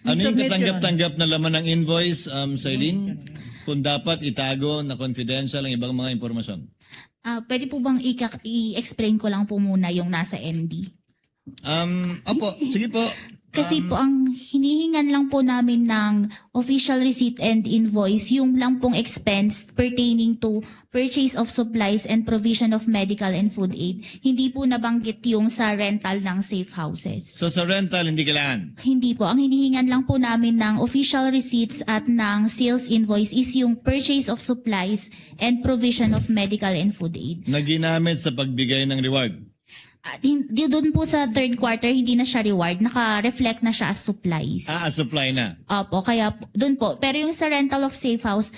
Ano yung Submit, Your katanggap-tanggap na laman ng invoice, Sailin? Kung dapat itago na confidential ang ibang mga impormasyon. Pwede po bang i-explain ko lang po muna yung nasa ND? Opo, sige po. Kasi po ang hinihingan lang po namin ng official receipt and invoice, yung lang pong expense pertaining to purchase of supplies and provision of medical and food aid. Hindi po nabanggit yung sa rental ng safe houses. So sa rental, hindi kailangan. Hindi po. Ang hinihingan lang po namin ng official receipts at ng sales invoice is yung purchase of supplies and provision of medical and food aid. Na ginamit sa pagbigay ng reward. Doon po sa third quarter, hindi na siya reward. Naka-reflect na siya as supplies. Supply na. Opo, kaya doon po. Pero yung sa rental of safe house,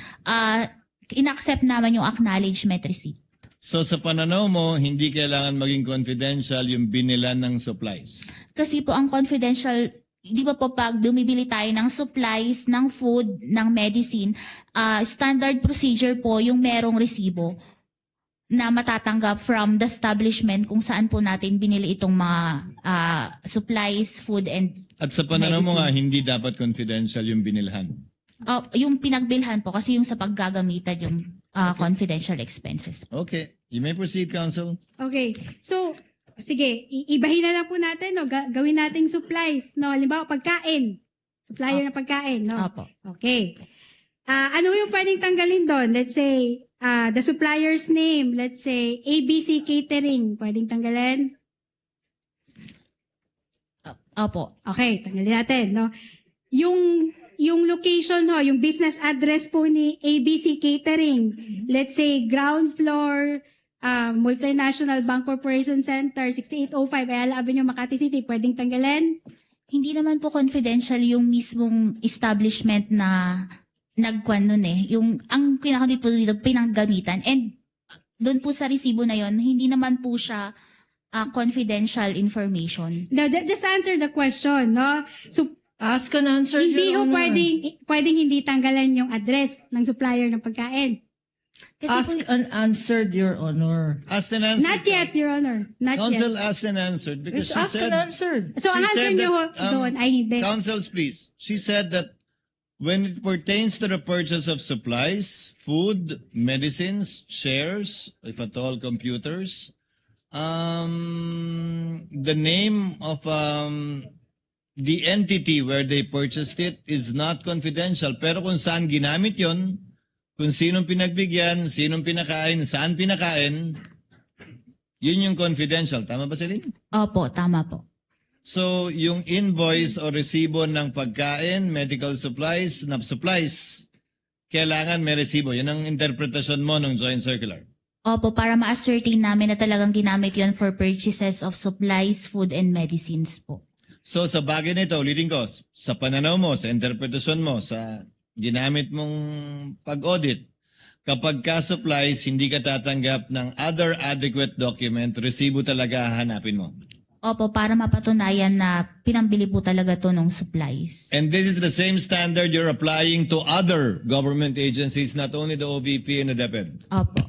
in-accept naman yung acknowledgement receipt. So sa pananaw mo, hindi kailangan maging confidential yung binilan ng supplies. Kasi po ang confidential, di ba po pag bumibili tayo ng supplies, ng food, ng medicine, standard procedure po yung merong resibo na matatanggap from the establishment kung saan po natin binili itong mga supplies, food, and At sa pananaw mo medicine. nga, hindi dapat confidential yung binilhan. Yung pinagbilhan po kasi yung sa paggagamitan yung confidential expenses. Okay. You may proceed, Counsel. Okay. So, sige, ibahin na lang po natin, no? Gawin nating supplies, no? Halimbawa, pagkain. Supplier ng pagkain, no? Opo. Okay. Ano yung pwedeng tanggalin doon? Let's say, the supplier's name. Let's say, ABC Catering. Pwedeng tanggalin? Opo. Okay, tanggalin natin, no? Yung location, ho, yung business address po ni ABC Catering. Let's say, ground floor, Multinational Bank Corporation Center, 6805, Ayala Avenue, Makati City. Pwedeng tanggalin? Hindi naman po confidential yung mismong establishment na nagkwan nun eh. Yung, ang kinakundit po dito, pinanggamitan. And doon po sa resibo na yon, hindi naman po siya confidential information. No, just answer the question, no? So, Ask and answer, hindi Your ho Honor. pwedeng hindi tanggalan yung address ng supplier ng pagkain. Kasi Ask po, and answered, Your Honor. Asked and answered. Not yet, Your Honor. Not Counsel yet. asked and answered because It's she ask and said... answered. So, ang She answer said nyo ho that, doon ay hindi. Counsels, please. She said that when it pertains to the purchase of supplies, food, medicines, shares, if at all, computers, the name of the entity where they purchased it is not confidential. Pero kung saan ginamit yon, kung sinong pinagbigyan, sinong pinakain, saan pinakain, yun yung confidential. Tama ba, Celine? opo, tama po. So, yung invoice o resibo ng pagkain, medical supplies, kailangan may resibo. Yan ang interpretasyon mo ng joint circular. Opo, para ma-ascertain namin na talagang ginamit yon for purchases of supplies, food, and medicines po. So, sa bagay nito, ulitin ko, sa pananaw mo, sa interpretasyon mo, sa ginamit mong pag-audit, kapag ka-supplies, hindi ka tatanggap ng other adequate document, resibo talaga hanapin mo. Opo, para mapatunayan na pinambili po talaga to ng supplies. And this is the same standard you're applying to other government agencies, not only the OVP and the DepEd. Opo.